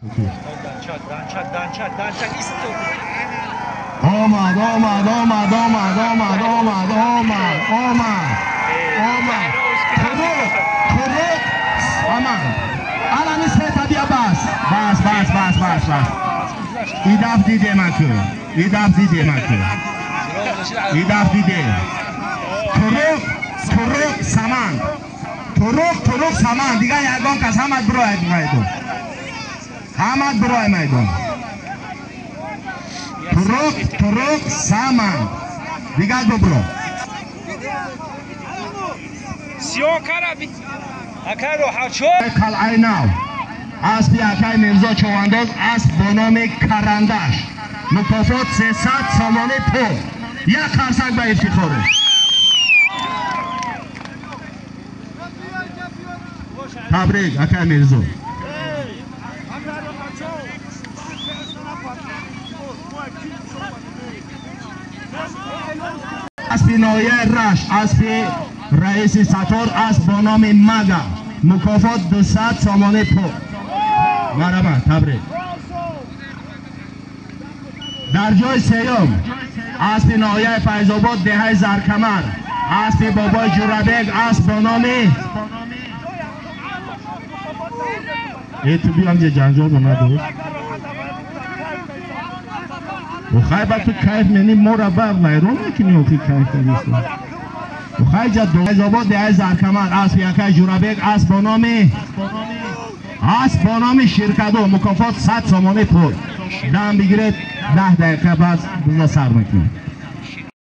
آمد الان سه بیا بس ایداف دیده مکو ایداف دیده تروق سامان دیگه یگان کس همت برای میدون تروق سامان دیگه دو برو سیاه کرابی اکارو حاچو کل ایناو اسبی اکای مرزا چوانداز اسب با نام کرندش مکافات 300 سامانه پول یک خرسک به افتخاره تبریک اکای مرزا اسبی نایه رش اسبی رئیس ستار اسب با نام مگا مکافات 200 سامانه پول مرحبا تبریک در جای سیوم اسب ناحیه فیض‌آباد دهه زرکمر اسب بابای جورابک اسب با نام تو بیام یه جنجال به من درست و خیلی با تو کیف منی مربع ویرون میکنی و که کیف دلیسته و خیلی جا دو فیض‌آباد دهه زرکمر اسب یکی جورابک اسب با نام شرکتو مکافات 100 سامانه پول دم بگیره 10 دقیقه بعد بزا سر میکنه